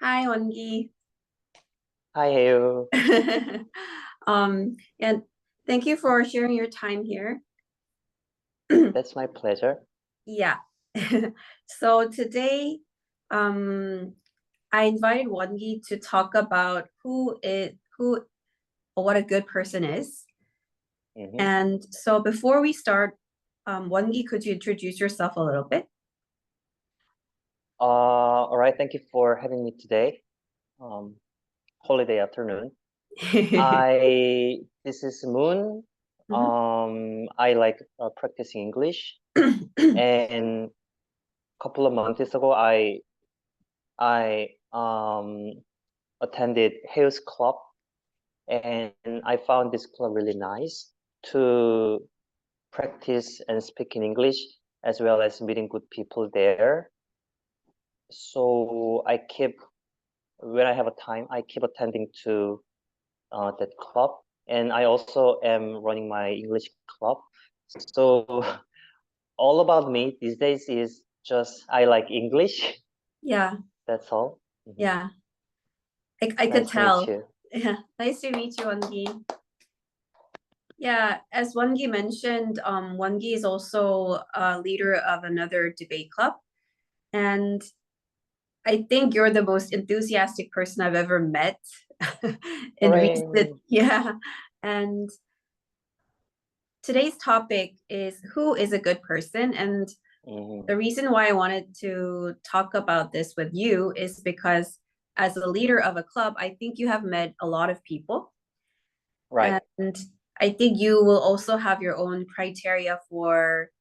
Hi, Ongi. Hi, Heo. And thank you for sharing your time here. That's my pleasure. Yeah. So today, I invited Wongi to talk about what a good person is. hmm And so before we start, Wongi, could you introduce yourself a little bit? all right, thank you for having me today. Um, Holiday afternoon. This is Moon. Mhm. I like practicing English, and a couple of months ago, I attended Hale's Club, and I found this club really nice to practice and speak in English, as well as meeting good people there. So when I have a time, I keep attending to that club, and I also am running my English club. So all about me these days is just I like English. Yeah, That's all. yeah. I could Nice to meet tell. you. Yeah, nice to meet you, Wongi. Yeah, as Wongi mentioned, Wongi is also a leader of another debate club. And I think you're the most enthusiastic person I've ever met in recent, Hooray! yeah. And today's topic is who is a good person? And hmm the reason why I wanted to talk about this with you is because as a leader of a club, I think you have met a lot of people. Right. And I think you will also have your own criteria for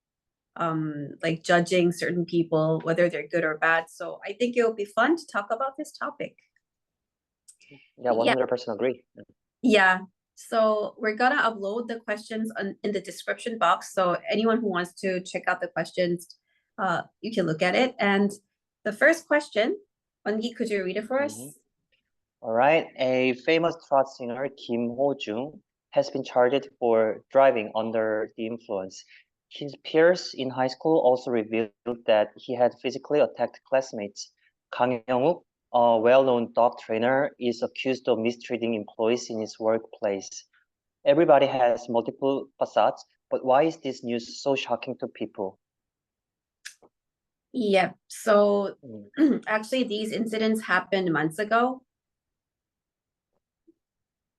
like judging certain people, whether they're good or bad. So I think it'll be fun to talk about this topic. Yeah, Yeah, 100% agree. yeah. So we're gonna upload the questions in the description box. So anyone who wants to check out the questions, you can look at it. And the first question, Wangi, could you read it for hmm us? All right. A famous trot singer, Kim Ho-joong, has been charged for driving under the influence. His peers in high school also revealed that he had physically attacked classmates. Kang Hyung-wook, a well-known dog trainer, is accused of mistreating employees in his workplace. Everybody has multiple facades, but why is this news so shocking to people? Yep. So Mm, actually, these incidents happened months ago,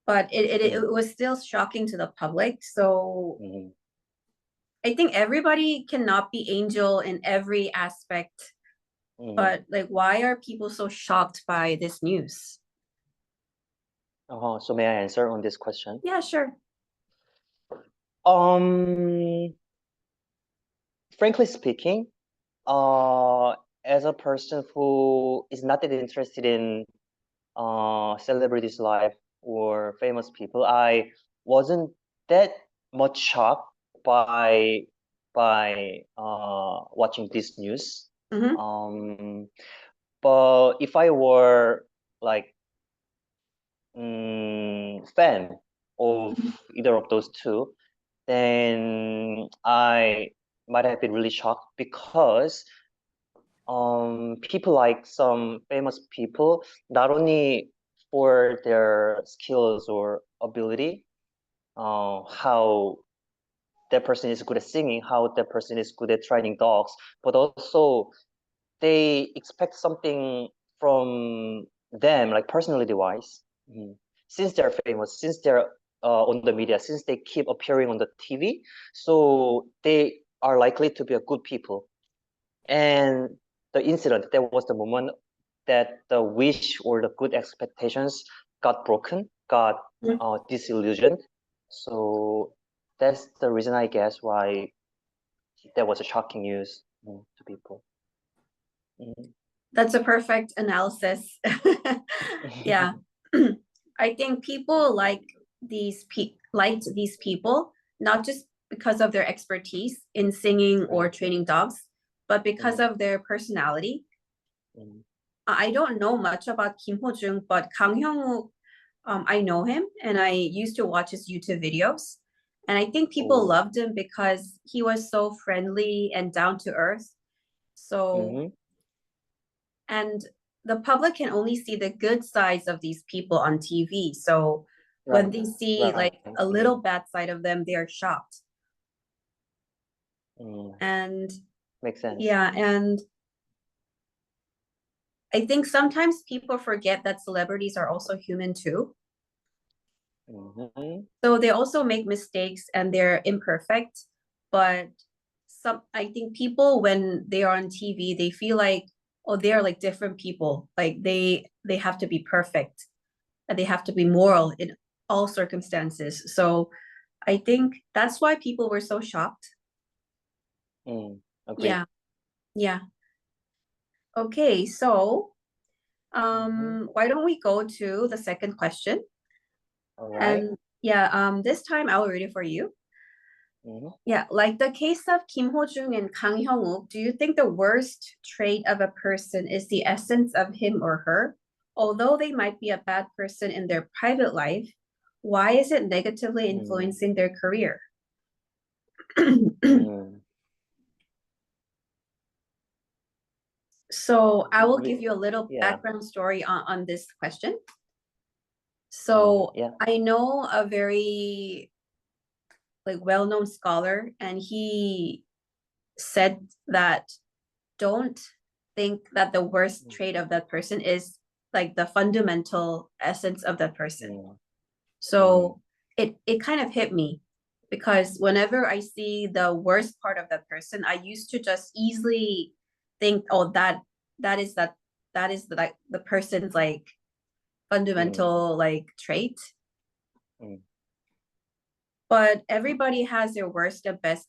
but mm, it was still shocking to the public. So mm, I think everybody cannot be angel in every aspect, mm. but like, why are people so shocked by this news? So may I answer on this question? Yeah, sure. Um, Frankly speaking, uh, as a person who is not that interested in celebrities' life or famous people, I wasn't that much shocked by watching this news. Mm-hmm. Um, but if I were like fan of either of those two, then I might have been really shocked because people like some famous people, not only for their skills or ability, how that person is good at singing, how that person is good at training dogs, but also they expect something from them, like personality wise. Since they're famous, since they're on the media, since they keep appearing on the TV, so they are likely to be a good people. And the incident, that was the moment that the wish or the good expectations got broken, got disillusioned. So that's the reason, I guess, why that was a shocking news to people. Mhm. That's a perfect analysis. Yeah. I think people liked these people not just because of their expertise in singing or Right. training dogs, but because Mhm. of their personality. Mhm. I don't know much about Kim Ho-joong, but Kang Hyung-wook, I know him and I used to watch his YouTube videos. And I think people Oh. loved him because he was so friendly and down to earth. So, Mhm. and the public can only see the good sides of these people on TV. So when Right. they see Right. like a little bad side of them, they are shocked. And Makes sense. yeah, and I think sometimes people forget that celebrities are also human too. So they also make mistakes and they're imperfect, but I think people when they are on TV, they feel like, oh, they're like different people. Like they have to be perfect and they have to be moral in all circumstances. So I think that's why people were so shocked. Agree. Yeah. Yeah. Okay, so why don't we go to the second question? All right. And yeah, this time I will read it for you. Yeah, like the case of Kim Ho-joong and Kang Hyung-wook, do you think the worst trait of a person is the essence of him or her? Although they might be a bad person in their private life, why is it negatively influencing their career? So I will give you a little background story on this question. So I know a very like well-known scholar, and he said that don't think that the worst trait of that person is like the fundamental essence of that person. So it kind of hit me because whenever I see the worst part of that person, I used to just easily think, oh, that is the like the person's like fundamental like trait. But everybody has their worst and best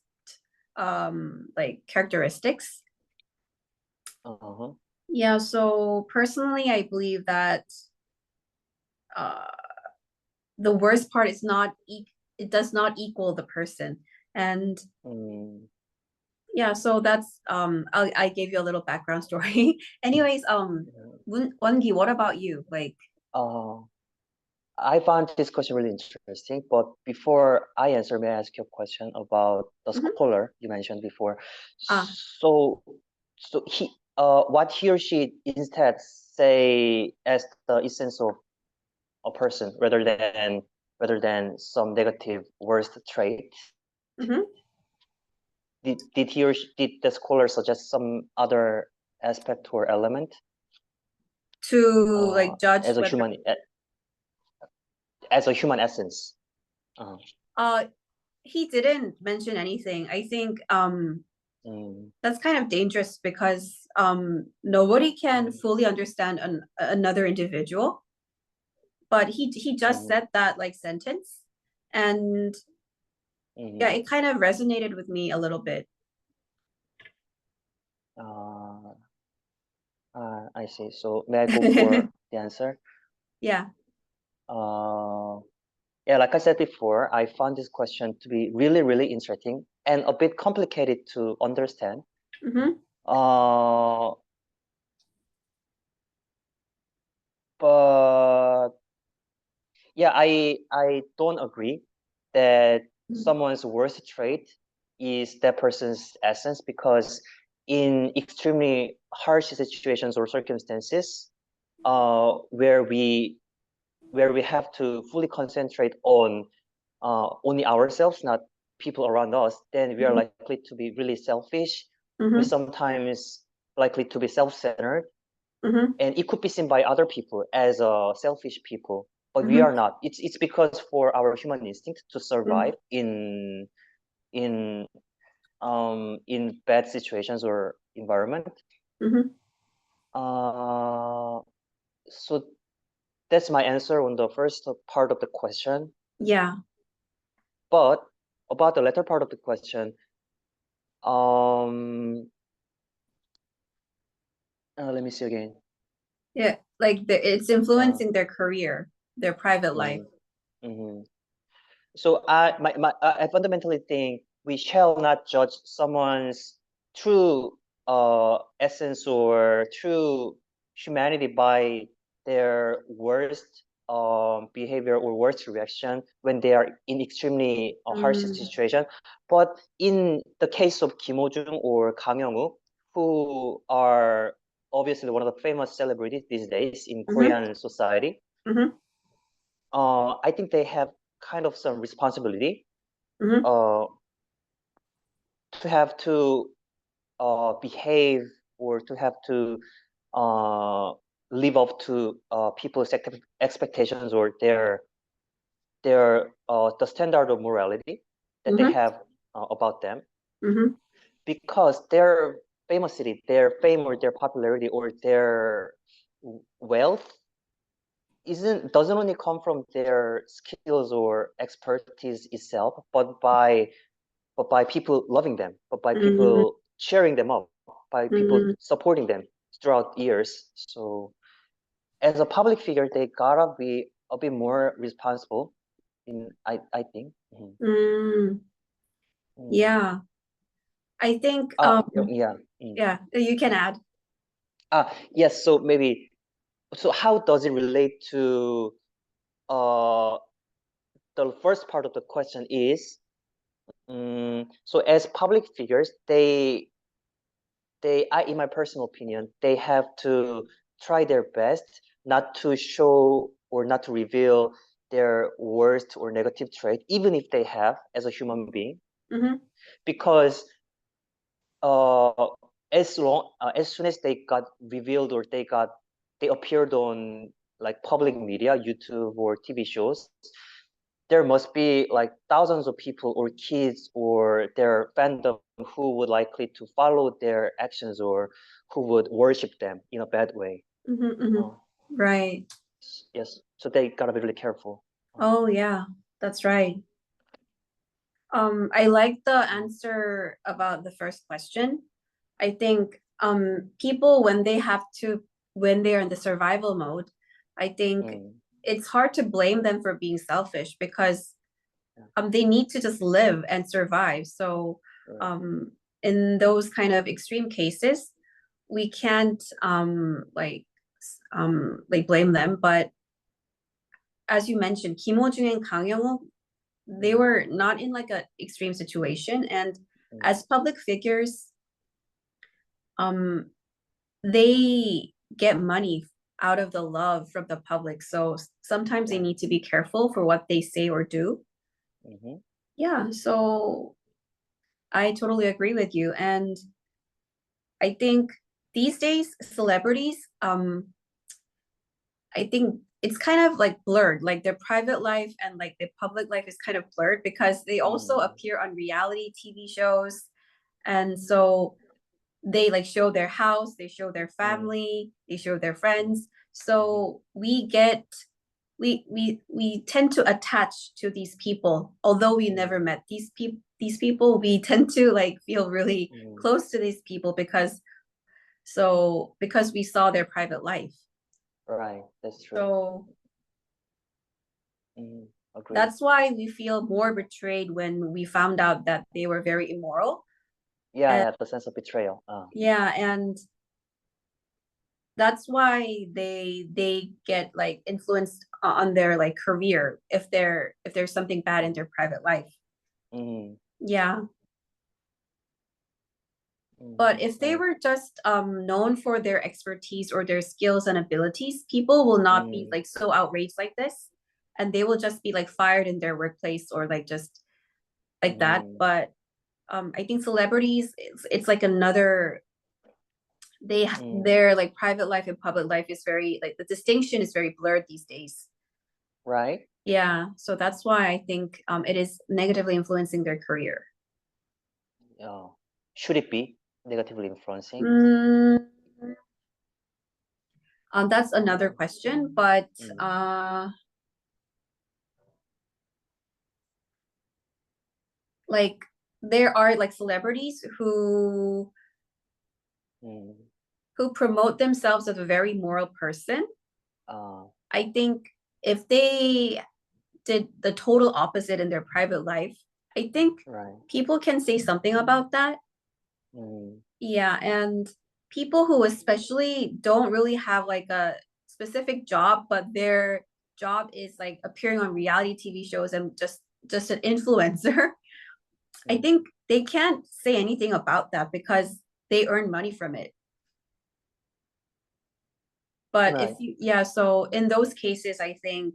like characteristics. Yeah, so personally I believe that uh the worst part is not it does not equal the person. And yeah, so that's I gave you a little background story. Anyways, Wongi, what about you? Like I found this question really interesting, but before I answer, may I ask you a question about the scholar you mentioned before? So, what he or she instead say as the essence of a person rather than some negative worst trait. Did he or did the scholar suggest some other aspect or element to like judge as a whether human essence? He didn't mention anything. I think that's kind of dangerous because nobody can fully understand another individual. But he just said that like sentence, and yeah, it kind of resonated with me a little bit. I see. So may I go for the answer? Yeah. Yeah, like I said before, I found this question to be really, really interesting and a bit complicated to understand. But yeah, I don't agree that someone's worst trait is that person's essence, because in extremely harsh situations or circumstances, where we have to fully concentrate on only ourselves, not people around us, then we are likely to be really selfish. We sometimes likely to be self-centered, and it could be seen by other people as selfish people, but we are not. It's because for our human instinct to survive in bad situations or environment. So that's my answer on the first part of the question. Yeah. But about the latter part of the question, let me see again. Yeah, like it's influencing their career, their private life. So I fundamentally think we shall not judge someone's true essence or true humanity by their worst behavior or worst reaction when they are in extremely harsh situation. But in the case of Kim Ho-joong or Kang Hyung-wook, who are obviously one of the famous celebrities these days in Mhm. Korean society. Mhm. I think they have kind of some responsibility Mhm. to have to behave or to have to live up to people's expectations or their the standard of morality that they Mhm. have about them, Mhm. because their famosity, their fame or their popularity or their wealth doesn't only come from their skills or expertise itself, but by people loving them, but by Mhm. people cheering them up, by people Mhm. supporting them throughout years. So as a public figure, they gotta be a bit more responsible. I think. Mhm. Mm. Mm. Yeah. I think Yeah. Mm. yeah, you can add. Yes. So maybe. So how does it relate to uh the first part of the question is, so as public figures, in my personal opinion, they have to try their best not to show or not to reveal their worst or negative trait, even if they have as a human being, Mhm. because uh, as soon as they got revealed or they appeared on like public media, YouTube or TV shows, there must be like thousands of people or kids or their fandom who would likely to follow their actions or who would worship them in a bad way. Mhm. Mhm. Uh, Right. yes, so they gotta be really careful. Oh yeah, that's right. I like the Mm, answer about the first question. I think people when they're in the survival mode, I think mm, it's hard to blame them for being selfish because yeah, they need to just live and survive. So right. um in those kind of extreme cases, we can't like blame them. But as you mentioned, Kim Ho-joong and Kang Hyung-wook, they Mm, were not in like a extreme situation, and mm, as public figures, um they get money out of the love from the public, so sometimes they right. need to be careful for what they say or do. Mm-hmm. Yeah, so I totally agree with you. And I think these days celebrities, I think it's kind of like blurred, like their private life and like their public life is kind of blurred because they also Mm, appear on reality TV shows. And so they like show their house, they show their mm, family, they show their mm, friends. mm-hmm. So we tend to attach to these people, although we never Mm, met these people. We tend to like feel really mm, close to these people because we saw their private life. right, that's true. So Mm, agree. that's why we feel more betrayed when we found out that they were very immoral. Yeah, And yeah, the sense of betrayal. yeah, and that's why they get like influenced on their like career if there's something bad in their private life. Mm, Yeah. mm, But if they right. were just known for their expertise or their skills and abilities, people will not be Mm, like so outraged like this, and they will just be like fired in their workplace or like just like that. mm, But I think celebrities, it's like another mm, their like private life and public life is very like the distinction is very blurred these days. right. Yeah, so that's why I think it is negatively influencing their career. Uh, should it be negatively influencing? Mm, that's another question, but Mm, like there are like celebrities mm, who promote themselves as a very moral person. uh, I think if they did the total opposite in their private life, I think right. people can say something about that. Mm, Yeah, and people who especially don't really have like a specific job, but their job is like appearing on reality TV shows and just an influencer. I mm, think they can't say anything about that because they earn money from it. But Right. so in those cases, I think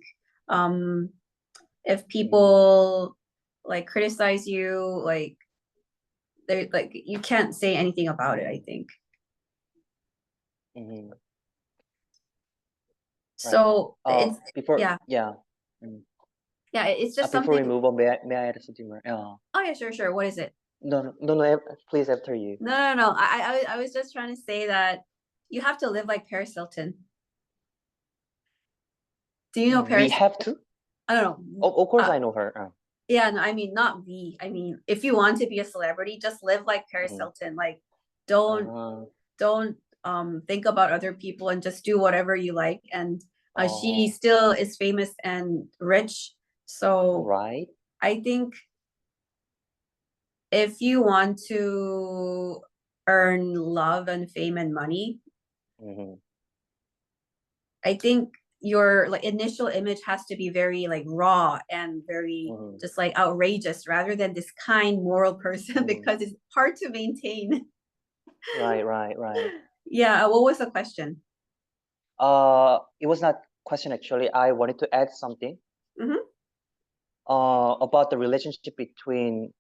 if people like criticize you, like they like you can't say anything about it, I think. Mhm. Right. So it's Before, yeah, yeah. Mm. it's just Before we something. move on, may I add something more? Oh yeah, sure. What is it? No, please after you. No. I was just trying to say that you have to live like Paris Hilton. Do you know We Paris? have to? I don't know. Of course, I know her. Yeah, no, I mean not we. I mean, if you want to be a celebrity, just live like Paris Mhm. Hilton. Like, don't don't think about other people and just do whatever you like. And she still is famous and rich. So Right. I think if you want to earn love and fame and money, Mhm. I think your like initial image has to be very like raw and very Mhm. just like outrageous rather than this kind moral person Mhm. because it's hard to maintain. Right. Yeah, what was the question? It was not question actually. I wanted to add something. Mhm. About the relationship between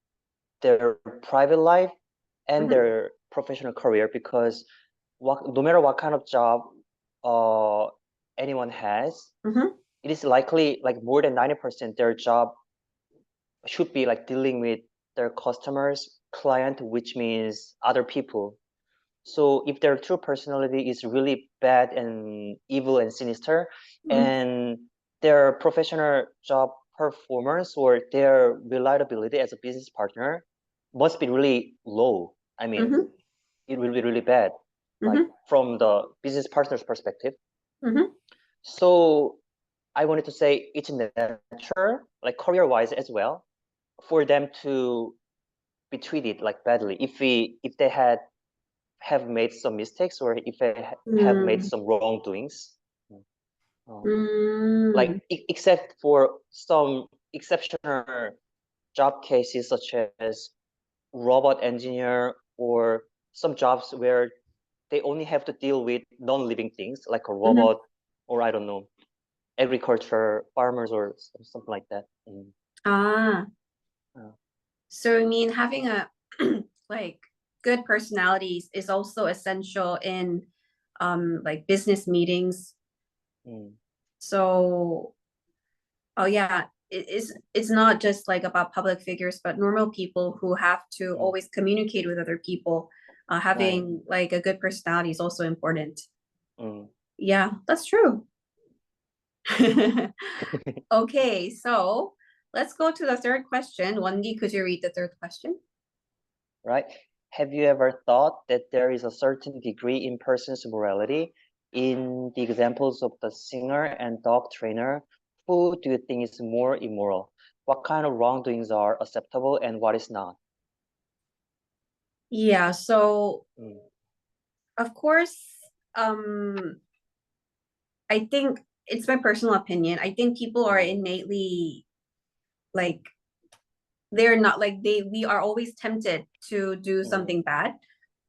their private life and Mhm. their professional career, because no matter what kind of job anyone has, Mhm. it is likely like more than 90% their job should be like dealing with their customers, client, which means other people. So if their true personality is really bad and evil and sinister, Mhm. and their professional job performance or their reliability as a business partner must be really low. I mean, Mhm. it will be really bad, like Mhm. from the business partner's perspective. Mhm. So I wanted to say it's natural, like career-wise as well, for them to be treated like badly if they have made some mistakes or if they have made Mm. some wrongdoings. Like Mm. except for some exceptional job cases such as robot engineer or some jobs where they only have to deal with non-living things like a Mhm. robot or I don't know, agriculture farmers or something like that. Ah, Uh, so I mean having a like good personalities is also essential in like business meetings. mm, So oh yeah, it's not just like about public figures, but normal people who have to mm, always communicate with other people. right. Having like a good personality is also important. Mm. Yeah, that's true. Okay, so let's go to the third question. Wongi, could you read the third question? Right? Have you ever thought that there is a certain degree in person's morality? In the examples of the singer and dog trainer, who do you think is more immoral? What kind of wrongdoings are acceptable and what is not? Yeah, so Mm, of course, um, I think it's my personal opinion. I think people are mm, innately like they're not like we are always tempted to do mm, something bad,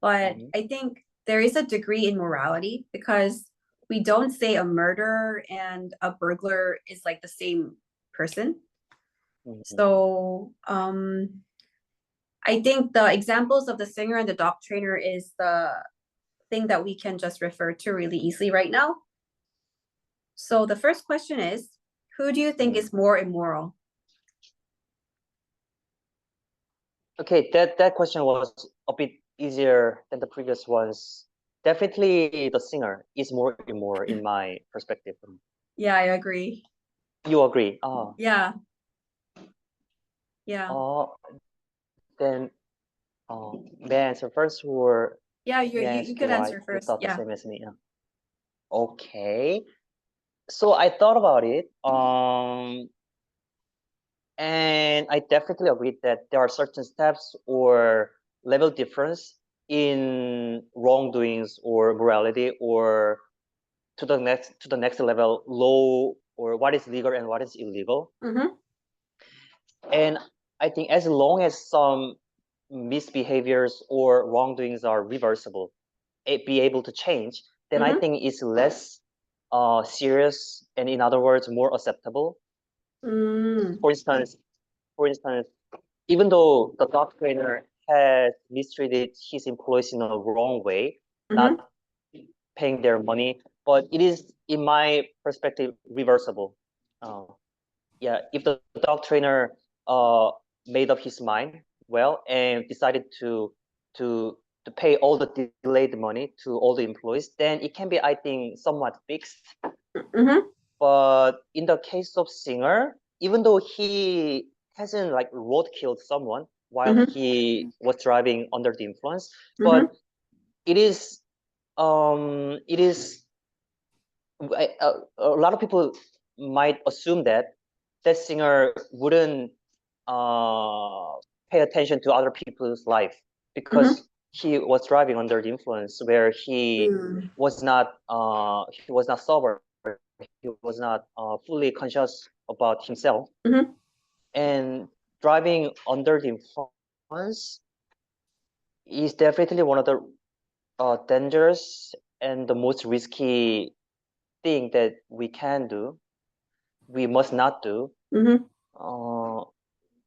but mhm, I think there is a degree in morality because we don't say a murderer and a burglar is like the same person. mhm, So I think the examples of the singer and the dog trainer is the thing that we can just refer to really easily right now. So the first question is, who do you think mm. is more immoral? Okay, that question was a bit easier than the previous ones. Definitely the singer is more immoral in my perspective. Yeah, I agree. You agree? Yeah, yeah. Uh, then may I answer first, or Yeah, may I you ask you could why answer you first. thought the Yeah. same as me? Yeah. Okay. So I thought about it, and I definitely agree that there are certain steps or level difference in wrongdoings or morality, or to the next level, law or what is legal and what is illegal. Mm-hmm. And I think as long as some misbehaviors or wrongdoings are reversible, it be able to change, then I Mm-hmm. think it's less serious and, in other words, more acceptable. Mm, For instance, even though the dog trainer has mistreated his employees in a wrong way, mm-hmm, not paying their money, but it is, in my perspective, reversible. Uh, yeah, if the dog trainer made up his mind well and decided to to pay all the delayed money to all the employees, then it can be, I think, somewhat fixed. mm-hmm, But in the case of Singer, even though he hasn't like road killed someone while mm-hmm, he was driving under the influence, mm-hmm, but it is it is a lot of people might assume that that Singer wouldn't uh, pay attention to other people's life mm-hmm, because he was driving under the influence where mm, he was not sober, he was not fully conscious about himself, mm-hmm. and driving under the influence is definitely one of the dangerous and the most risky thing that we must not do. Mm-hmm. uh,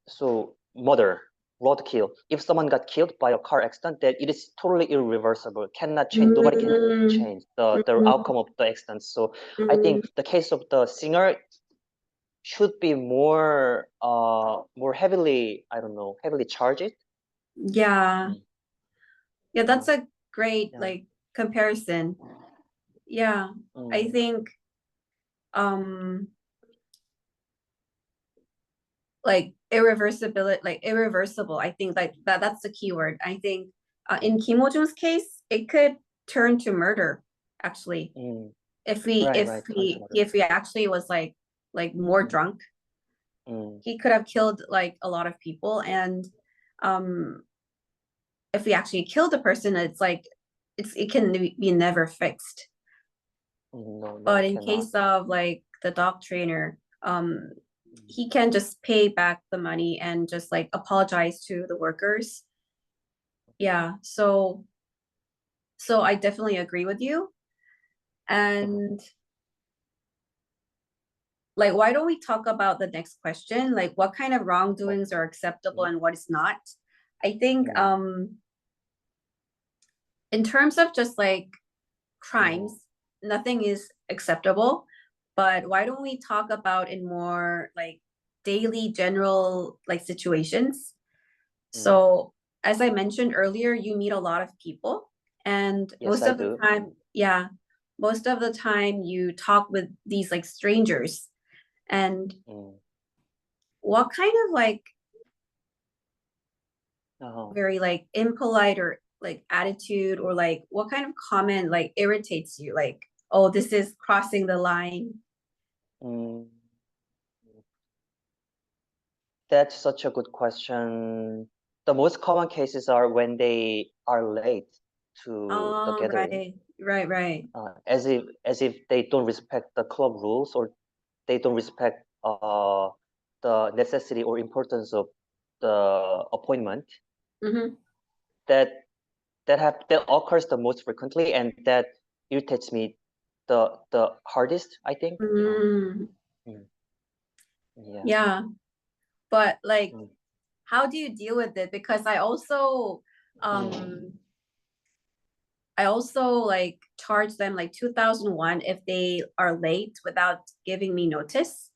So murder, roadkill. If someone got killed by a car accident, then it is totally irreversible. Cannot change. Nobody can Mm, change the mm, outcome of the accident. So I mm, think the case of the Singer should be more heavily, I don't know, heavily charged. yeah, Mm, yeah, yeah, that's a great yeah. like comparison. Yeah, I Mm, think um like irreversibility, like irreversible. I think like that's the key word. I think in Kim Ho-joong's case, it could turn to murder actually. mm. If we Right, if right. Turn to he murder. if he actually was like more Mm, drunk, mm, he could have killed like a lot of people. And um if we actually killed a person, it's like it can be never fixed. no, no, But in cannot. case of like the dog trainer, Mm, he can just pay back the money and just like apologize to the workers. Yeah, so I definitely agree with you. And like, why don't we talk about the next question? Like, what kind of wrongdoings are acceptable mm, and what is not? I think mm, in terms of just like mm, crimes, nothing is acceptable. But why don't we talk about in more like daily general like situations? mm. So as I mentioned earlier, you meet a lot of people, and Yes, most I of the do. time, yeah, most of the time you talk with these like strangers. And Mm. what kind of like Uh-huh. very like impolite or like attitude or like what kind of comment like irritates you? Like, oh, this is crossing the line. Mm. That's such a good question. The most common cases are when they are late to the Oh, gathering, right. as if they don't respect the club rules or they don't respect the necessity or importance of the appointment. Mm-hmm. That that occurs the most frequently, and that irritates me the hardest, I think. Mm, Mm, yeah. yeah, but like, Mm, how do you deal with it? Because mm, um, I also like charge them like 2001 if they are late without giving me notice.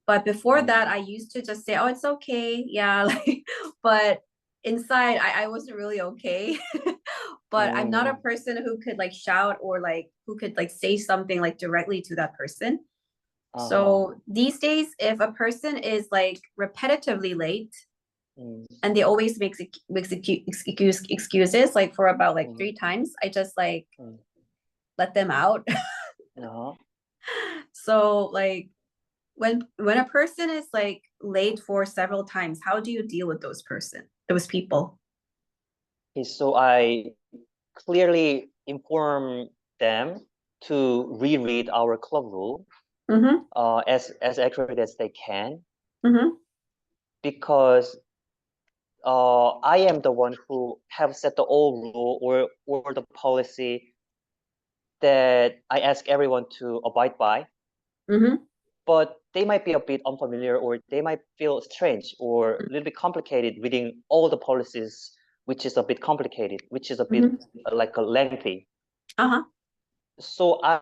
But before that, mm, I used to just say, "Oh, it's okay." Yeah, like, but inside, I wasn't really okay. But I'm not a mm. person who could like shout or like who could like say something like directly to that person. Uh-huh. So these days, if a person is like repetitively late Mm, and they always makes excuses like for about like mm, 3 times, I just like mm. let them out. Uh-huh. So like when a person is like late for several times, how do you deal with those people? Okay, so I clearly inform them to reread our club rule Mm-hmm. as accurate as they can, Mm-hmm. because I am the one who have set the old rule or the policy that I ask everyone to abide by, Mm-hmm. but they might be a bit unfamiliar, or they might feel strange or a little bit complicated reading all the policies, which is a bit complicated, which is a bit like a lengthy. Uh-huh. So I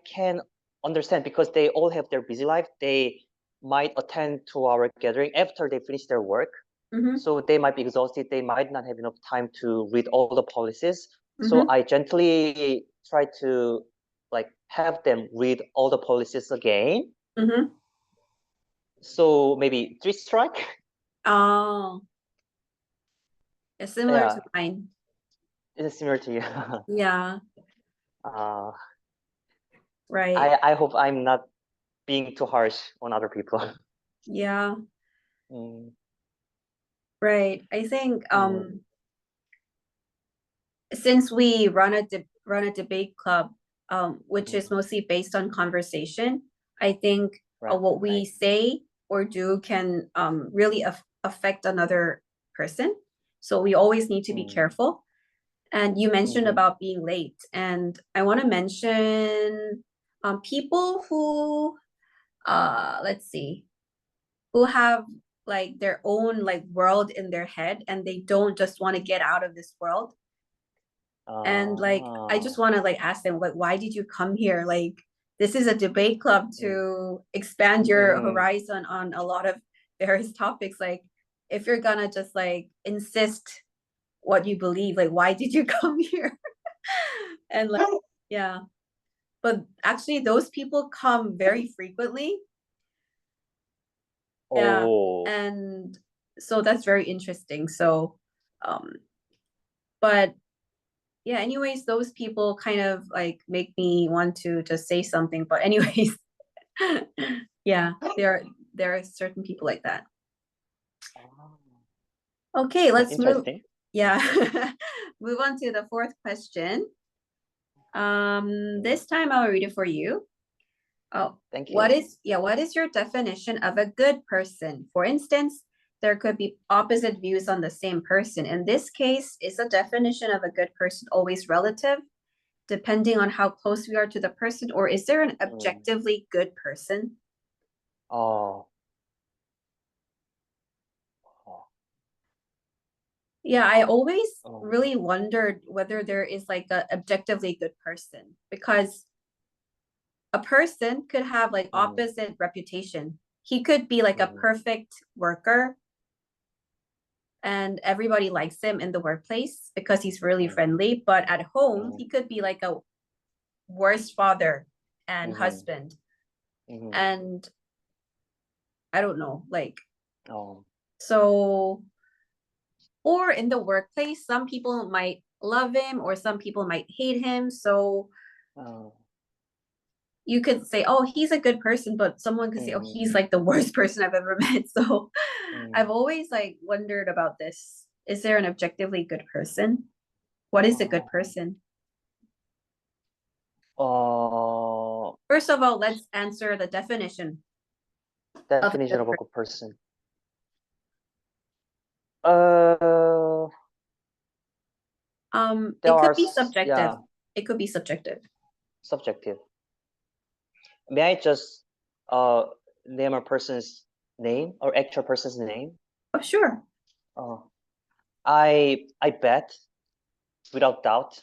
can understand, because they all have their busy life. They might attend to our gathering after they finish their work. Mm-hmm. So they might be exhausted. They might not have enough time to read all the policies. So Mm-hmm. I gently try to like have them read all the policies again. Mm-hmm. So maybe 3 strike. Oh, it's similar Yeah, to mine. it's similar to you. Yeah, uh, right. I hope I'm not being too harsh on other people. Yeah, Mm, right. I think mm, since we run a debate club, which mm, is mostly based on conversation, I think right, what we right. say or do can really affect another person. So we always need to be Mm, careful. And you mentioned mhm. about being late, and I want to mention people who let's see, who have like their own like world in their head, and they don't just want to get out of this world. And like I just Ah, want to like ask them, like, why did you come here? Like, this is a debate club mm, to expand your mhm. horizon on a lot of various topics. Like, if you're gonna just like insist what you believe, like, why did you come here? And like, yeah, but actually those people come very frequently. Yeah, Oh, and so that's very interesting. So um but yeah, anyways, those people kind of like make me want to just say something. But anyways, yeah, there are certain people like that. ah, Okay, let's move. interesting. Yeah. Move on to the fourth question. Mm, This time I'll read it for you. Oh, thank you. what is your definition of a good person? For instance, there could be opposite views on the same person. In this case, is the definition of a good person always relative, depending on how close we are to the person, or is there an Mm, objectively good person? oh, oh, Yeah, I always oh, really wondered whether there is like a objectively good person, because a person could have like mm, opposite reputation. He could be like a mm, perfect worker and everybody likes him in the workplace because he's really mm, friendly, but at home mm, he could be like a worst father and mhm, husband. mhm. And I don't know, like, Oh, so, or in the workplace, some people might love him or some people might hate him. So oh, you could say, oh, he's a good person, but someone could say, oh, mhm, he's like the worst person I've ever met. So I've mm, always like wondered about this. Is there an objectively good person? What is a good oh, person? oh, First of all, let's answer the definition of a definition good of a person. good person. Uh, there It are, could be subjective. yeah, It could be subjective. subjective. May I just uh name a person's name, or actual person's name? Oh, sure. Uh, I bet, without doubt,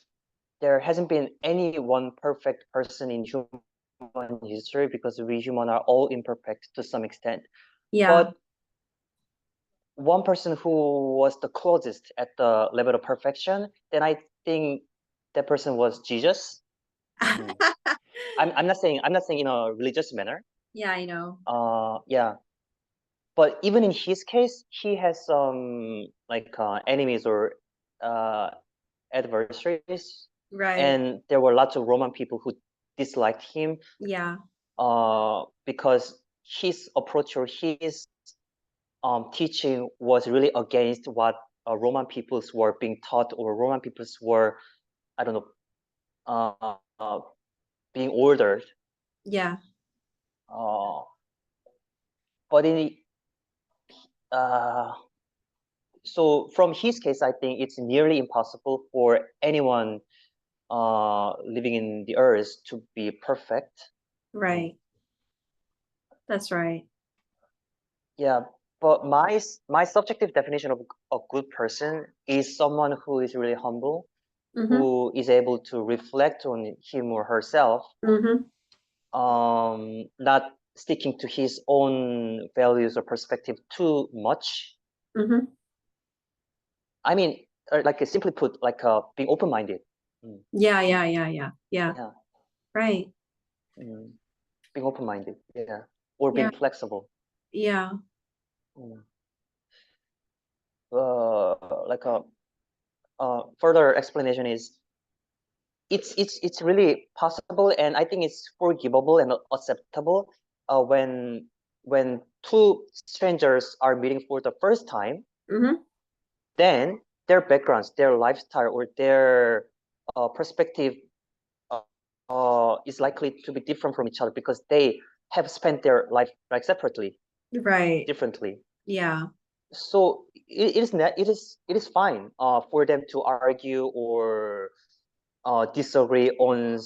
there hasn't been any one perfect person in human history, because we human are all imperfect to some extent. Yeah. But one person who was the closest at the level of perfection, then I think that person was Jesus. Mm. I'm not saying in a religious manner. Yeah, I know. Yeah. But even in his case, he has some like enemies or uh, adversaries, Right. and there were lots of Roman people who disliked him Yeah. because his approach or his teaching was really against what Roman peoples were being taught, or Roman peoples were, I don't know, being ordered. Yeah. Uh, but in uh, so from his case, I think it's nearly impossible for anyone living in the earth to be perfect. Right. That's right. Yeah, but my subjective definition of a good person is someone who is really humble, Mm-hmm. who is able to reflect on him or herself, Mm-hmm. not sticking to his own values or perspective too much. Mm-hmm. I mean, like simply put, like being open-minded. Mm, Yeah. yeah, Right. mm, being open-minded, yeah, or Yeah. being flexible. Yeah. Mm. Like a further explanation is it's really possible, and I think it's forgivable and acceptable when two strangers are meeting for the first time. Mm-hmm. Then their backgrounds, their lifestyle, or their perspective uh, is likely to be different from each other because they have spent their life like separately, Right. differently. Yeah. So it is fine for them to argue or disagree on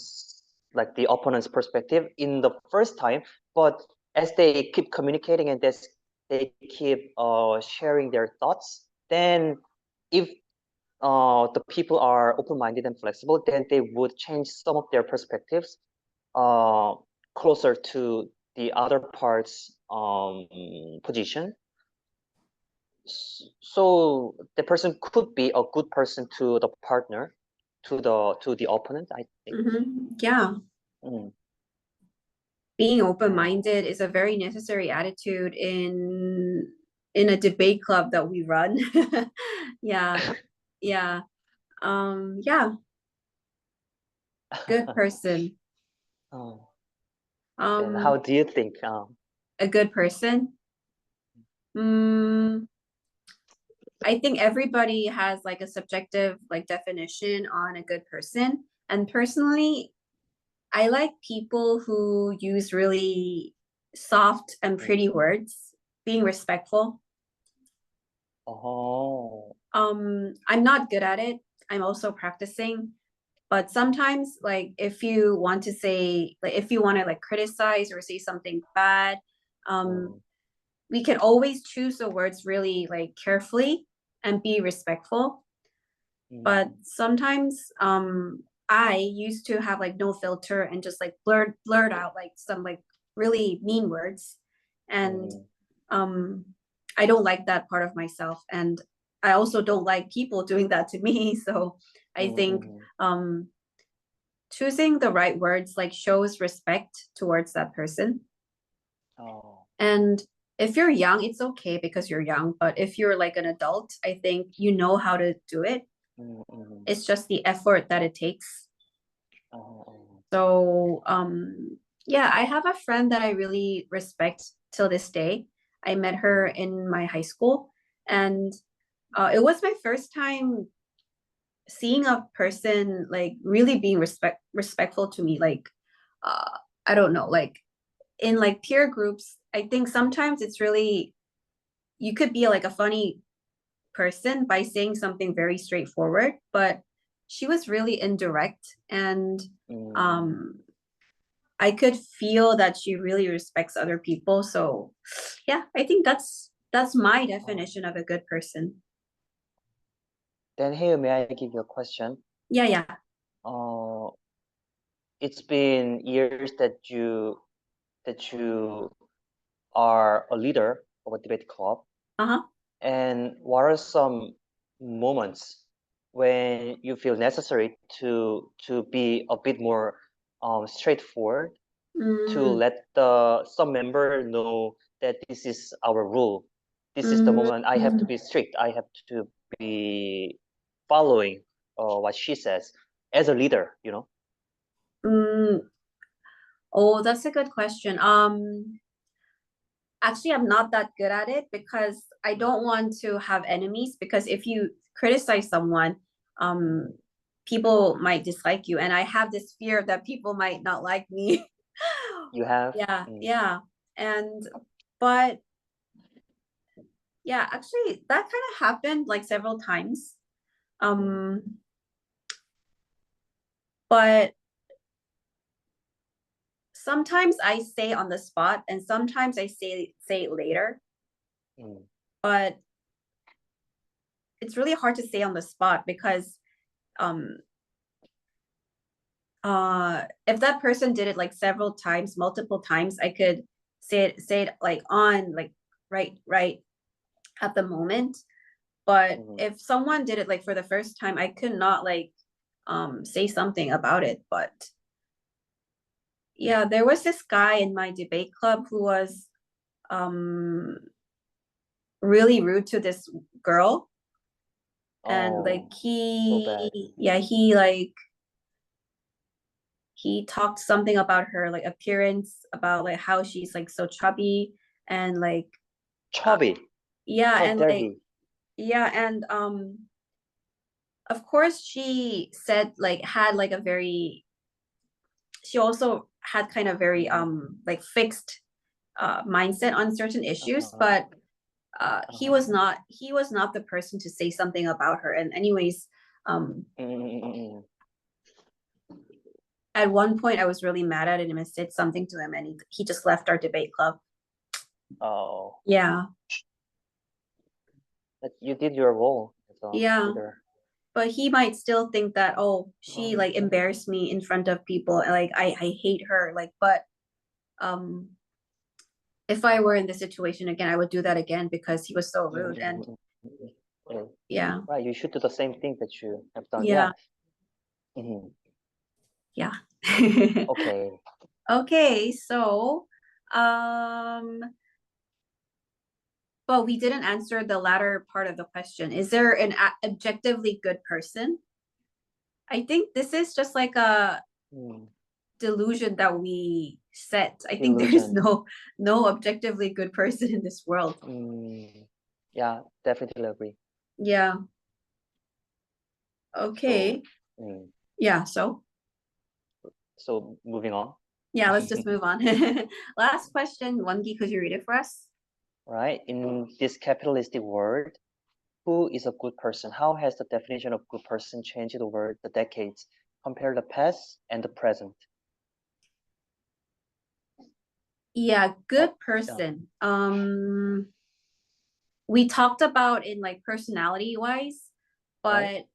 like the opponent's perspective in the first time, but as they keep communicating and as they keep sharing their thoughts, then if the people are open-minded and flexible, then they would change some of their perspectives uh, closer to the other part's position. So the person could be a good person to the partner, to the opponent, I think. Mm-hmm. Yeah. Mm. Being Oh. open-minded is a very necessary attitude in a debate club that we run. Yeah. Yeah. Yeah. Good person. Oh. Then how Um, do you think? a good person. Mm, I think everybody has like a subjective like definition on a good person. And personally, I like people who use really soft and Mm. pretty words, being respectful. Oh. I'm not good at it. I'm also practicing. But sometimes, like if you want to say, like if you want to like criticize or say something bad, um, Mm. we can always choose the words really like carefully and be respectful. But Mm. sometimes I used to have like no filter and just like blurt out like some like really mean words. And Mm. um I don't like that part of myself. And I also don't like people doing that to me. So I Mm. think Mm. choosing the right words like shows respect towards that person. Oh. And if you're young, it's okay because you're young. But if you're like an adult, I think you know how to do it. Mm. Mm. It's just the effort that it takes. Oh. Oh. So yeah, I have a friend that I really respect till this day. I met her Mm. in my high school, and it was my first time seeing a person like really being respectful to me. Like I don't know, like in like peer groups, I think sometimes it's really you could be like a funny person by saying something very straightforward, but she was really indirect and Mm. um I could feel that she really respects other people. So yeah, I think that's my Oh. definition of a good person. Then here, may I give you a question? Yeah. Uh, it's been years that you are a leader of a debate club. Uh-huh. And what are some moments when you feel necessary to be a bit more straightforward, to Mm, let the some member know that this is our rule. This is the mm, moment I have to mm, be strict. I have to be following what she says as a leader. mm. Oh, that's a good question. Actually, I'm not that good at it because I don't want to have enemies because if you criticize someone, um, Mm. people might dislike you. And I have this fear that people might not like me. You have? Mm. Yeah. And but yeah, actually that kind of happened like several times. Mm. Um, But sometimes I say on the spot and sometimes I say it later. But it's really hard to say on the spot because if that person did it like several times, multiple times, I could say it like on like right at the moment. But if someone did it like for the first time, I could not like say something about it. But yeah, there was this guy in my debate club who was really rude to this girl. And like so bad. he talked something about her like appearance, about like how she's like so chubby and like Chubby. yeah, How and dare like he? yeah, and of course she said like had like a very she also had kind of very like fixed mindset on certain issues, but he was not the person to say something about her. And anyways, at one point I was really mad at him and said something to him, and he just left our debate club. Oh, Yeah, but you did your role as a yeah, leader. but he might still think that, oh, she like embarrassed me in front of people and like I hate her, like, but if I were in this situation again, I would do that again because he was so rude. And yeah, Right, you should do the same thing that you have done. yeah, Yeah. yeah. Okay. Okay, so but we didn't answer the latter part of the question. Is there an objectively good person? I think this is just like a delusion that we set. I think there's Delusion. no objectively good person in this world. Yeah, definitely agree. Yeah. Okay. Yeah, so moving on. yeah, let's just move on. Last question, Won-gi, could you read it for us? Right. In this capitalistic world, who is a good person? How has the definition of good person changed over the decades? Compare the past and the present. Yeah, good person. We talked about in like personality wise, but Right?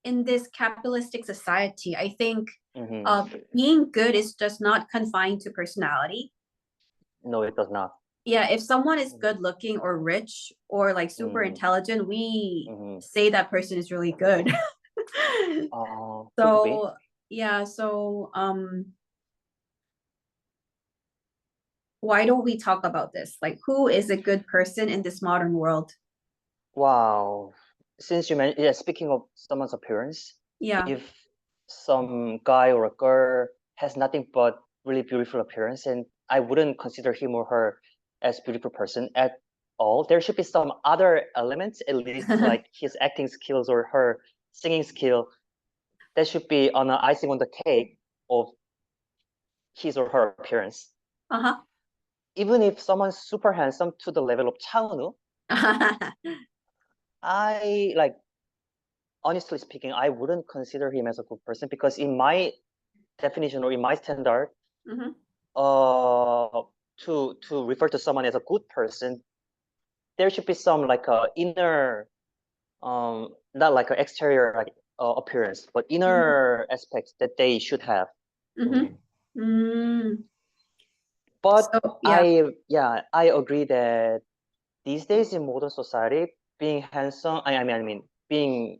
in this capitalistic society, I think Mm-hmm. being good is just not confined to personality. No, it does not. Yeah, if someone is good looking or rich or like super intelligent, we say that person is really good. Could be. So yeah, so why don't we talk about this? Like, who is a good person in this modern world? Wow. Since you mentioned, yeah, speaking of someone's appearance, Yeah. if some guy or a girl has nothing but really beautiful appearance, and I wouldn't consider him or her as beautiful person at all, there should be some other elements, at least like his acting skills or her singing skill, that should be on an icing on the cake of his or her appearance. Uh-huh. Even if someone's super handsome to the level of Chang I like, honestly speaking, I wouldn't consider him as a good person because in my definition or in my standard, to refer to someone as a good person, there should be some like a inner, not like an exterior like appearance, but inner aspects that they should have. But So, yeah. I agree that these days in modern society, being handsome, I mean, being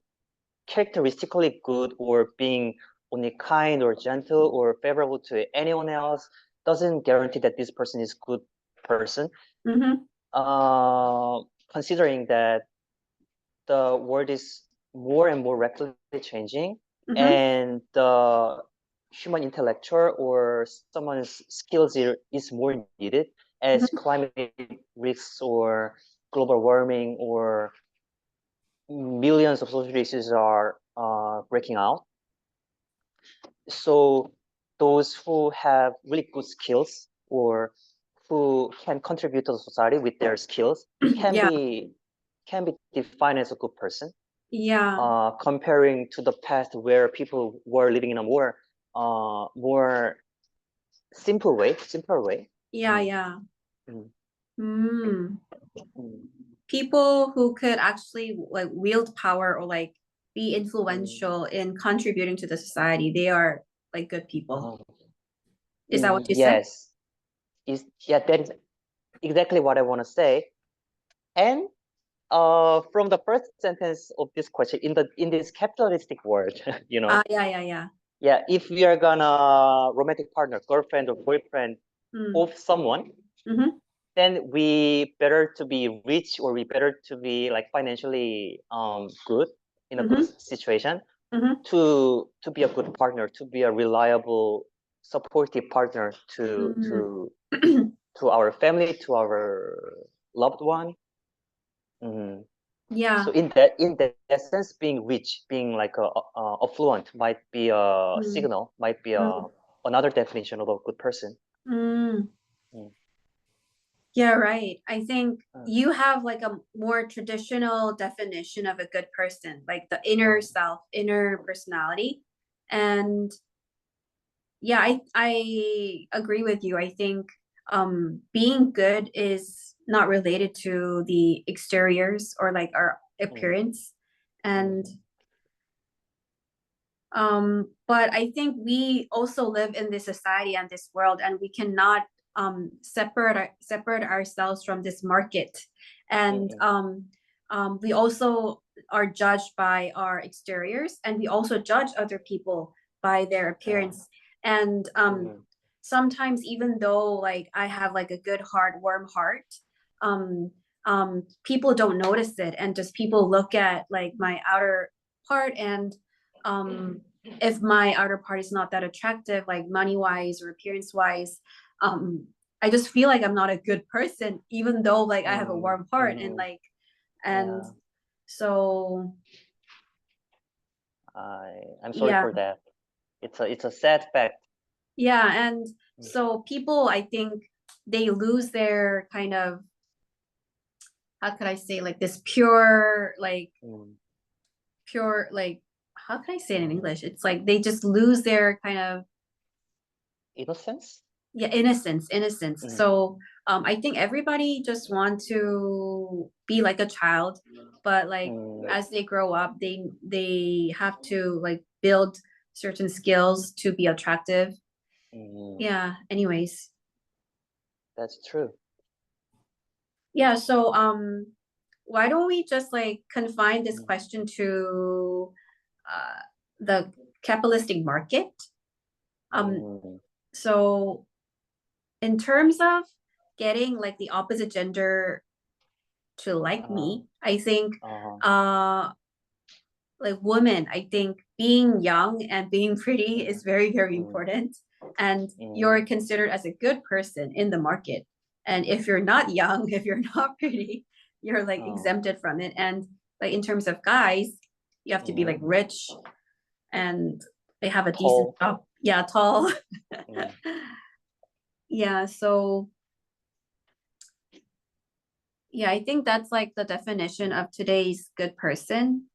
characteristically good or being only kind or gentle or favorable to anyone else doesn't guarantee that this person is good person. Considering that the world is more and more rapidly changing, and the human intellectual or someone's skills is more needed as climate risks or global warming or millions of social issues are breaking out. So those who have really good skills or who can contribute to the society with their skills can Yeah. be defined as a good person. Yeah. comparing to the past where people were living in a more simpler way. Yeah, Mm, yeah. mm, Mm. mm, People who could actually like wield power or like be mm. influential in contributing to the society, they are like good people. Uh, Is that what you said? yes, yeah, that is exactly what I want to say. And from the first sentence of this question, in this capitalistic world, Yeah, yeah, yeah. yeah, if we are gonna romantic partner, girlfriend or boyfriend Mm. of someone, Mm-hmm. then we better to be rich or we better to be like financially good in a good Mm-hmm. situation Mm-hmm. to be a good partner, to be a reliable, supportive partner Mm. to our family, to our loved one. Mhm. Yeah. So in that sense, being rich, being like a affluent might be a Mm. signal, might be a Mm. another definition of a good person. Mm. Mm. Yeah, right. I think Uh, you have like a more traditional definition of a good person, like the inner uh, self, inner personality. And yeah, I agree with you. I think being good is not related to the exteriors or like our mm, appearance. And mm, but I think we also live in this society and this world, and we cannot separate ourselves from this market. And mm, we also are judged by our exteriors, and we also judge other people by their uh, appearance. And mm, sometimes, even though like I have like a good heart, warm heart, um, people don't notice it, and just people look at like my outer part, and if my outer part is not that attractive, like money wise or appearance wise, um, I just feel like I'm not a good person, even though like I have a mm, warm heart and mm, like, and yeah, so I'm sorry yeah, for that. It's a sad fact. yeah, and Mm, so people, I think they lose their kind of, how could I say, like this mm, pure, like, how can I say it in English? It's like they just lose their kind of, innocence. yeah, innocence. Mm, So I think everybody just want to be like a child, but like mm, as they grow up, they have to like build certain skills to be attractive. mm, Yeah, anyways. that's true. Yeah, so why don't we just like confine this Mm, question to the capitalistic market? Um mm, so in terms of getting like the opposite gender to like uh, me, I think uh, like women, I think being young and being pretty mm, is very, very mm, important. And you're mm, considered as a good person in the market. And if you're not young, if you're not pretty, you're like uh, exempted from it. And like in terms of guys, you have to be like mm, rich and they have a decent tall. job. Yeah, tall. Mm, Yeah, so yeah, I think that's like the definition of today's good person.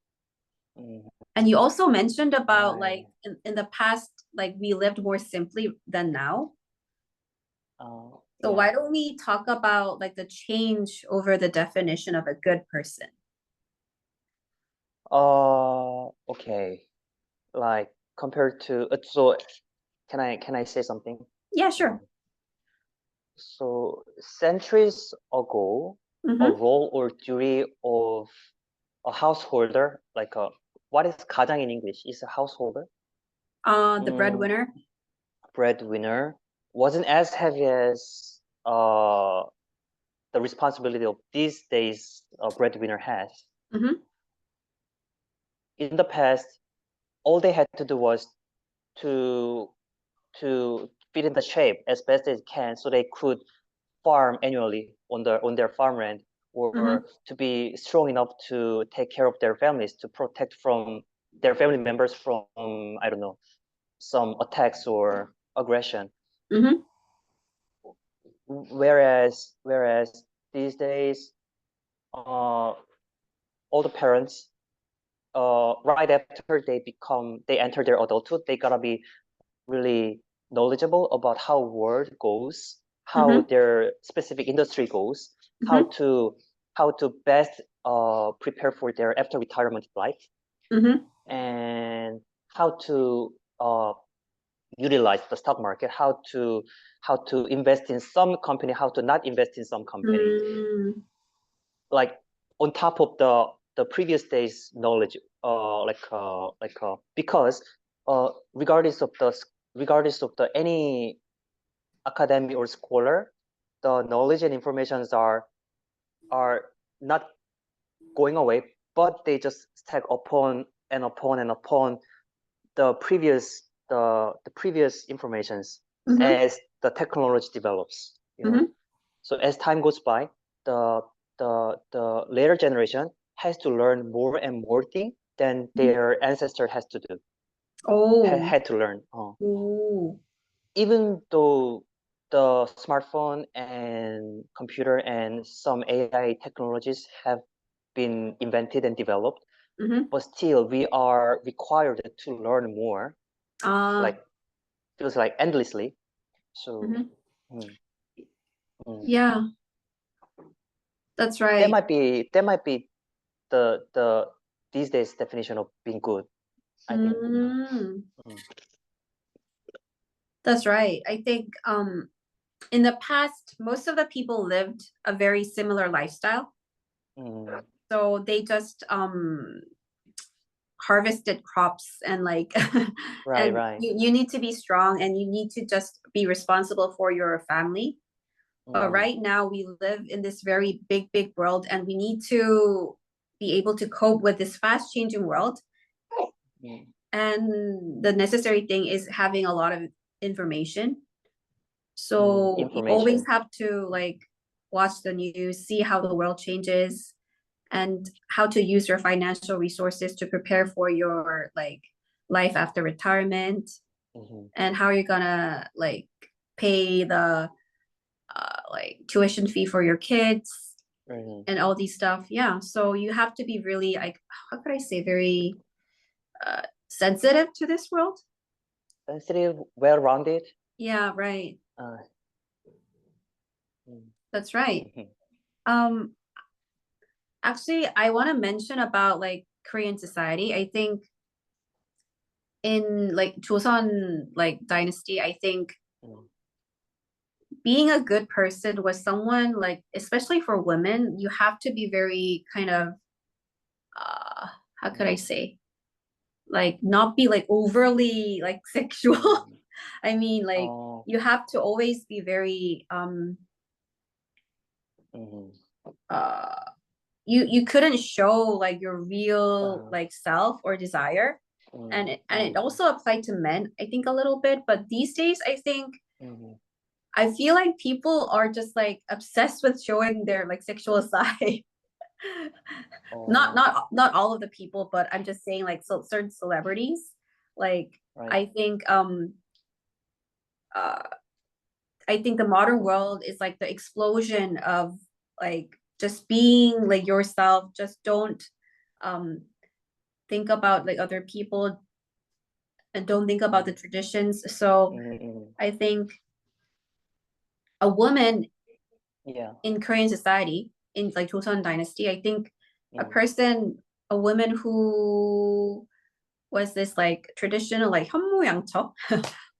mm, And you also mentioned about like right. in the past, like we lived more simply than now. So Yeah. why don't we talk about like the change over the definition of a good person? Okay. Like compared to so can I say something? Yeah, Uh, sure. so centuries ago, a Mm-hmm. role or duty of a householder, like a what is 가장 in English? Is a householder, The mm, breadwinner. breadwinner, wasn't as heavy as the responsibility of these days a breadwinner has. Mm-hmm. In the past, all they had to do was to fit in the shape as best as can so they could farm annually on their farmland Mm-hmm. or to be strong enough to take care of their families to protect from their family members from I don't know some attacks or aggression. Mm-hmm. Whereas these days all the parents right after they enter their adulthood, they gotta be really knowledgeable about how world goes, how Mm-hmm. their specific industry goes, Mm-hmm. how to best prepare for their after retirement life, Mm-hmm. and how to utilize the stock market, how to invest in some company, how to not invest in some company, Mm. like on top of the previous day's knowledge, because regardless of the any academy or scholar, the knowledge and informations are not going away, but they just stack upon and upon and upon the previous informations Mm-hmm. as the technology develops, Mm-hmm. So as time goes by, the the later generation has to learn more and more things than Mm-hmm. their ancestor has to do Oh. had to learn. Ooh. Even though the smartphone and computer and some AI technologies have been invented and developed, Mm-hmm. but still we are required to learn more, Ah. like feels like endlessly. So Mm-hmm. mm, mm. Yeah, that's that right. might be the these days definition of being good, I think. Mm. Mm, That's right. I think in the past, most of the people lived a very similar lifestyle. mm, So they just harvested crops and like right, and right. you need to be strong and you need to just be responsible for your family. But Mm, right now we live in this very big world and we need to be able to cope with this fast changing world. mm, And the necessary thing is having a lot of information. So you always information. have to like watch the news, see how the world changes, and how to use your financial resources to prepare for your like life after retirement, Mm-hmm, and how you're gonna like pay the like tuition fee for your kids mm-hmm. and all these stuff. Yeah, so you have to be really like, how could I say, very sensitive to this world. Sensitive, well-rounded. Yeah, right. Uh, mm, That's right. mhm, Um, actually, I want to mention about like Korean society. I think in like Joseon like dynasty, I think mm, being a good person was someone like, especially for women, you have to be very kind of uh how could I mm, say? Like not be like overly like sexual. mm. I mean, like Oh, you have to always be very mm-hmm. uh you couldn't show like your real Uh, like self or desire. mm, And it mm, also applied to men, I think, a little bit, but these days I think mm. I feel like people are just like obsessed with showing their like sexual side. not Oh, not not all of the people, but I'm just saying like so certain celebrities. Like right. I think uh I think the modern world is like the explosion of like just being like yourself. Just don't um think about like other people and don't think about the Mm, traditions. So mm, mm. I think a woman Yeah. in Korean society, in like Joseon dynasty, I think a Mm. person, a woman who was this like traditional like 현모양처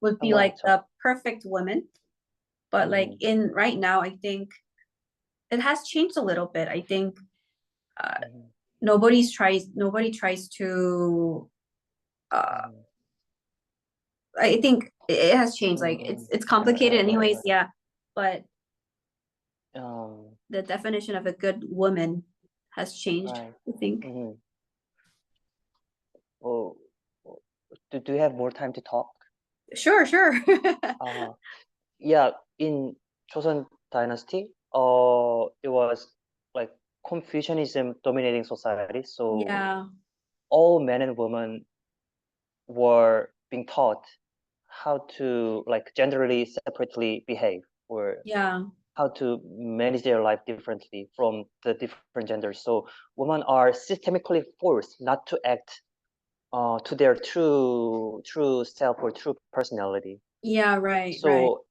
would be like 한모양처. the perfect woman. But like Mm, in right now, I think it has changed a little bit. I think uh, mm, nobody tries to uh, mm, I think it has changed. Like mm. it's complicated anyways, Right. yeah. But Um, the definition of a good woman has changed, right. I think. Mm-hmm. Oh, oh, do you have more time to talk? Sure, sure. Uh, yeah, in Joseon Dynasty, it was like Confucianism dominating society, so Yeah, all men and women were being taught how to like generally separately behave or yeah. how to manage their life differently from the different genders. So women are systemically forced not to act to their true self or true personality. Yeah, right, right. So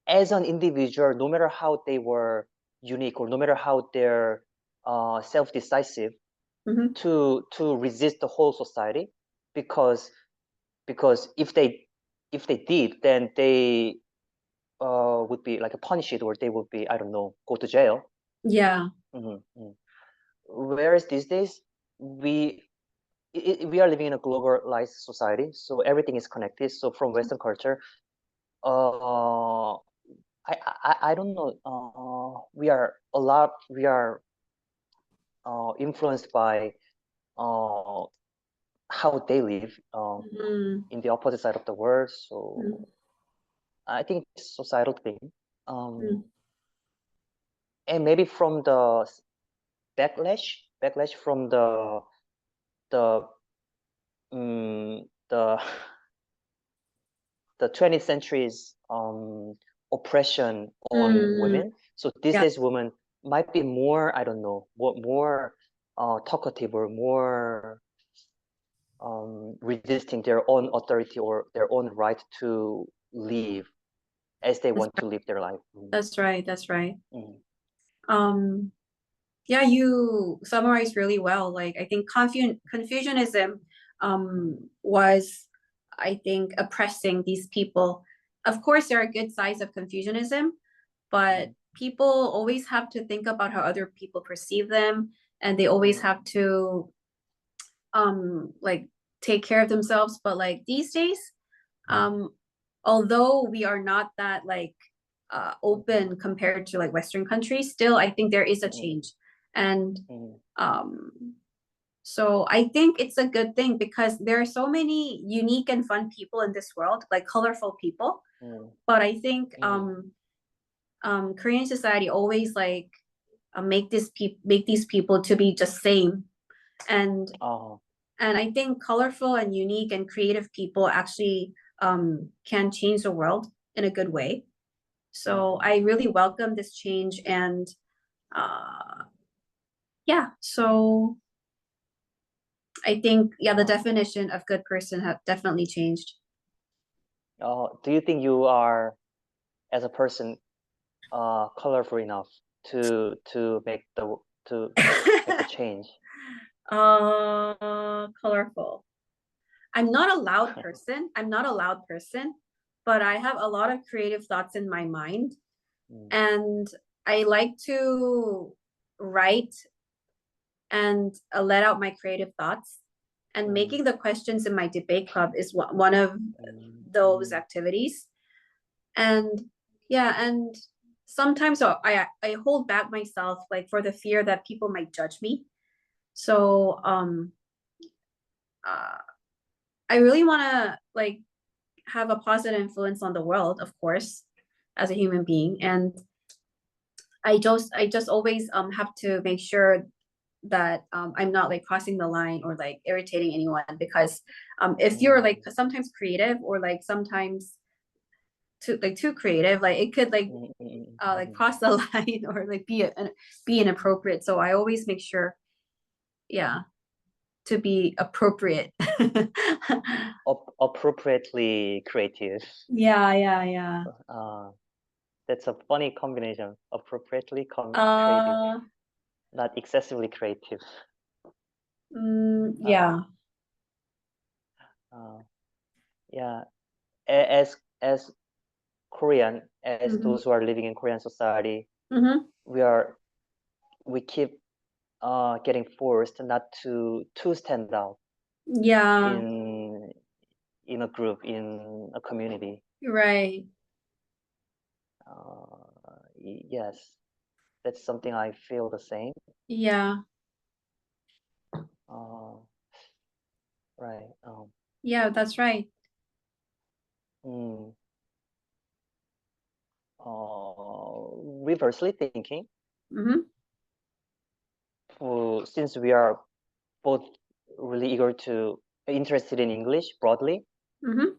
as an individual, no matter how they were unique or no matter how they're self-decisive, Mm-hmm. to resist the whole society, because if they did, then they would be like punished, or they would be, I don't know, go to jail. Yeah. Whereas these days we we are living in a globalized society, so everything is connected. So from Western culture, uh, I don't know. We are influenced by uh, how they live Mm-hmm. in the opposite side of the world. Mm-hmm. So I think it's a societal thing, um, and maybe from the backlash from the the the 20th century's oppression on Mm-hmm. women. So these Yeah, days, women might be more, I don't know, more talkative or more resisting their own authority or their own right to live as they that's want to live their life. that's right. That's right. Mhm. Um, yeah, you summarized really well. Like I think Confucianism was, I think, oppressing these people. Of course, there are good sides of Confucianism, but Mhm. people always have to think about how other people perceive them, and they always have to like take care of themselves. But like these days, um although we are not that like open compared to like Western countries, still I think there is a Mhm. change. And Mhm. um so I think it's a good thing because there are so many unique and fun people in this world, like colorful people. Mhm. But I think Mhm. Korean society always like make these people to be just same. and Uh, and I think colorful and unique and creative people actually can change the world in a good way. So mhm. I really welcome this change. And yeah, so I think, yeah, the Uh, definition of good person have definitely changed. do you think you are, as a person, colorful enough to make the change? Colorful. I'm not a loud person. I'm not a loud person, but I have a lot of creative thoughts in my mind. Mm, And I like to write and let out my creative thoughts. And mm, making the questions in my debate club is one of mm, those mm, activities. And yeah, and sometimes I hold back myself like for the fear that people might judge me. So uh, I really want to like have a positive influence on the world, of course, as a human being. And I just always have to make sure that I'm not like crossing the line or like irritating anyone, because if you're mm, like sometimes creative or like sometimes too creative, like it could mm, mm, like mm. cross the line or like be inappropriate. So I always make sure, yeah, to be appropriate. Appropriately creative. Yeah, yeah, yeah. Uh, that's a funny combination. Appropriately creative, Uh, not excessively creative. Uh, yeah. uh, yeah. As Korean, as Mm-hmm. those who are living in Korean society, Mm-hmm. we are we keep getting forced not to stand out Yeah, in a group, in a community. right. Yes, that's something I feel the same. Yeah, Uh, right. yeah, that's right. Mm, reversely thinking, Mm-hmm. since we are both really eager to interested in English broadly, Mm-hmm.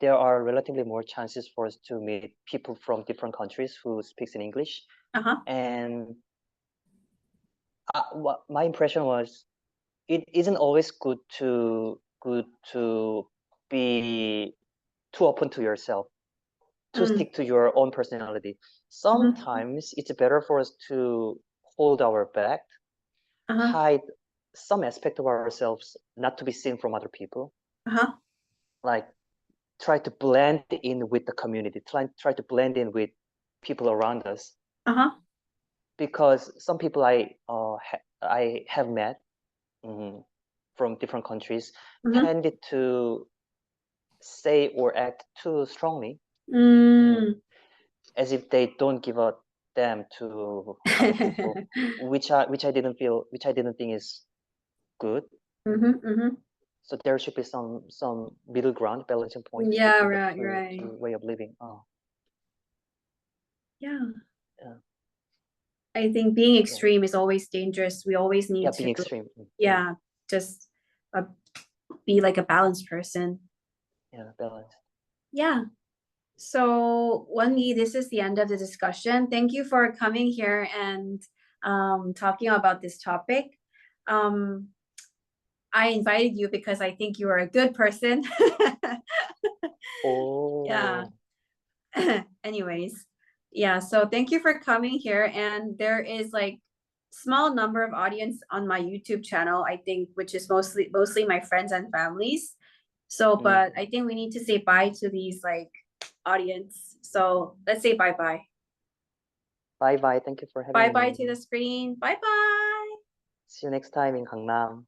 there are relatively more chances for us to meet people from different countries who speaks in English. Uh-huh. And my impression was it isn't always good to be too open to yourself, to Mm. stick to your own personality. Sometimes it's better for us to hold our back, Uh-huh. hide some aspect of ourselves, not to be seen from other people. Uh-huh. Like try to blend in with the community, try to blend in with people around us. Uh-huh. Because some people I have met from different countries tended to say or act too strongly, as if they don't give a damn to other people, which I didn't think is good. So there should be some middle ground, balancing point Yeah, between the right. two way of living. Yeah. Yeah. I think being extreme is always dangerous. We always need to, being extreme. yeah, just be like a balanced person. Yeah, balance. Yeah. So, Won-gi, this is the end of the discussion. Thank you for coming here and talking about this topic. I invited you because I think you are a good person. Oh. Yeah. Anyways, yeah, so thank you for coming here. And there is like small number of audience on my YouTube channel, I think, which is mostly my friends and families. So, but I think we need to say bye to these like audience. So let's say bye-bye. Bye-bye. Thank you for having Bye-bye me. to the screen. Bye-bye. See you next time in Gangnam.